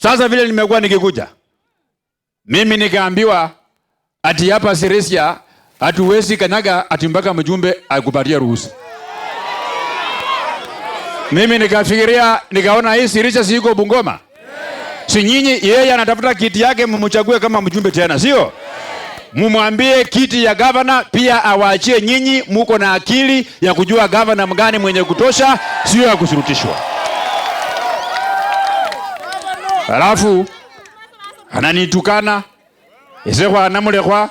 Sasa vile nimekuwa nikikuja, mimi nikaambiwa ati hapa Sirisia hatuwezi kanyaga ati mpaka mjumbe akupatia ruhusa. Mimi nikafikiria, nikaona hii Sirisia siko Bungoma. Si nyinyi yeye anatafuta kiti yake mumchague kama mjumbe tena, sio? Mumwambie kiti ya gavana pia awaachie nyinyi, muko na akili ya kujua gavana mgani mwenye kutosha, sio ya kushurutishwa. Alafu ananitukana isekwa anamulekwa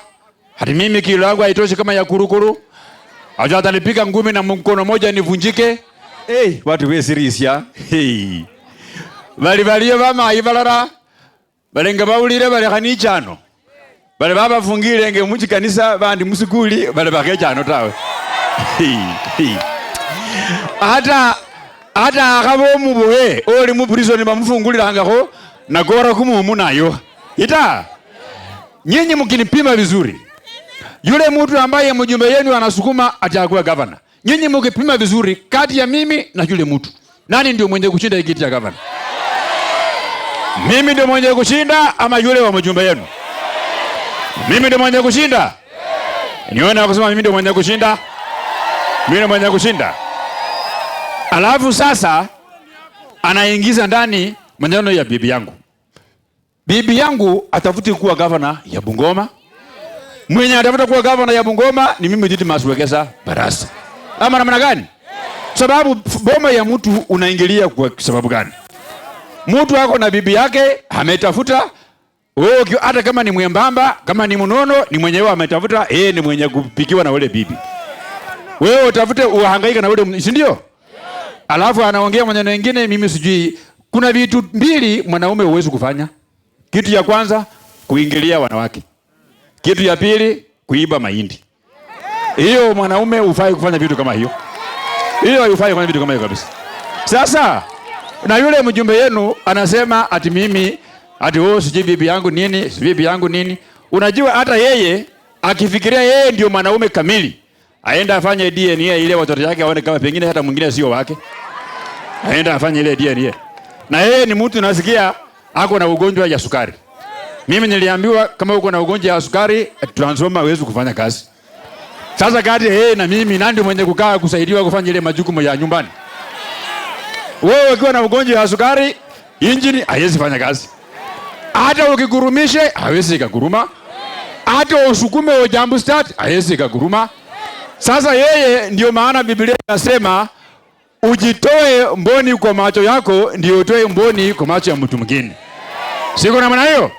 hadi mimi kilo yangu haitoshi kama ya kurukuru. Acha atanipiga ngumi na mkono moja nivunjike. Watu we Sirisia. Bali bama ibalara. Balenga baulire bale kanichano. Bale baba fungire nge muchi kanisa bandi musikuli bale bakechano tawe. Hata akabo mubuhe oli mu prison bamufungulirangako nagora kumumu nayo. Ita nyinyi mkinipima vizuri, yule mtu ambaye mjumbe yenu anasukuma atakuwa governor. Nyinyi mkipima vizuri kati ya mimi na yule mtu, nani ndio mwenye kushinda kiti cha governor? Mimi ndio mwenye kushinda ama yule wa mjumbe yenu? Mimi ndio mwenye kushinda. Niona kusema mimi ndio mwenye kushinda. Mimi ndio mwenye kushinda. Alafu sasa anaingiza ndani maneno ya bibi yangu. Bibi yangu atafuti kuwa governor ya Bungoma. Mwenye atafuta kuwa governor ya Bungoma ni mimi Didmus Wekesa Barasa. Ama namna gani? Sababu boma ya mtu unaingilia kwa sababu gani? Mtu wako na bibi yake ametafuta, wewe hata kama ni mwembamba, kama ni mnono, ni mwenyewe ametafuta, ni mwenye kupikiwa na ule bibi. Wewe utafute uhangaika na ule, si ndio? Alafu anaongea maneno mengine mimi sijui. Kuna vitu mbili mwanaume huwezi kufanya. Kitu ya kwanza kuingilia wanawake. Kitu ya pili kuiba mahindi. Hiyo mwanaume hufai kufanya vitu kama hiyo. Hiyo hufai kufanya vitu kama hiyo kabisa. Sasa na yule mjumbe yenu anasema ati mimi ati sijui bibi yangu nini, sijui bibi yangu nini. Unajua hata yeye akifikiria yeye ndio mwanaume kamili, aenda afanye DNA ile watoto yake aone kama pengine hata mwingine sio wake. Aenda afanye ile DNA. Na yeye ni mtu nasikia ako na ugonjwa ya sukari. Mimi niliambiwa kama uko na ugonjwa wa sukari, transformer hawezi kufanya kazi. Sasa kati na mimi nani mwenye kukaa kusaidiwa kufanya ile majukumu ya nyumbani? Wewe ukiwa na ugonjwa wa sukari, injini haiwezi fanya kazi. Hata ukigurumishe hawezi kuguruma. Hata usukume wa jump start hawezi kuguruma. Sasa yeye ndio maana Biblia inasema ujitoe mboni kwa macho yako ndio utoe mboni kwa macho ya mtu mwingine. Siko na maana hiyo?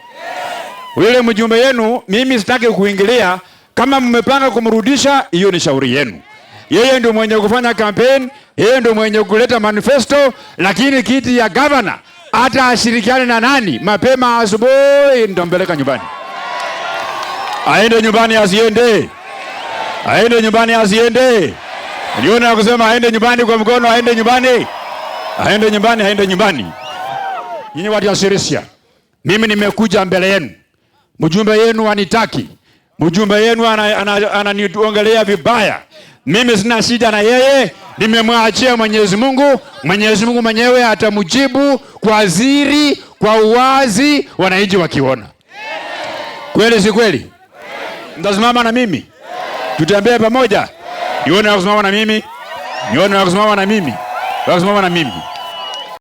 Yule mjumbe yenu mimi sitaki kuingilia. Kama mmepanga kumrudisha, hiyo ni shauri yenu. Yeye ndio mwenye kufanya campaign, yeye ndio mwenye kuleta manifesto, lakini kiti ya governor hata ashirikiane na nani mapema asubuhi ndio mbeleka nyumbani. Aende nyumbani asiende. Aende nyumbani asiende. Niona kusema aende nyumbani kwa mkono, aende nyumbani. Aende nyumbani, aende nyumbani. Nyinyi watu wa Sirisia, mimi nimekuja mbele yenu. Mjumbe yenu anitaki. Mjumbe yenu ananiongelea vibaya. Mimi sina shida na yeye, nimemwachia Mwenyezi Mungu. Mwenyezi Mungu mwenyewe atamjibu kwa siri, kwa uwazi, wananchi wakiona. Kweli si kweli? Mtasimama na mimi? Tutembee pamoja. Nione kusimama na mimi. Nione kusimama na mimi. Kusimama na mimi.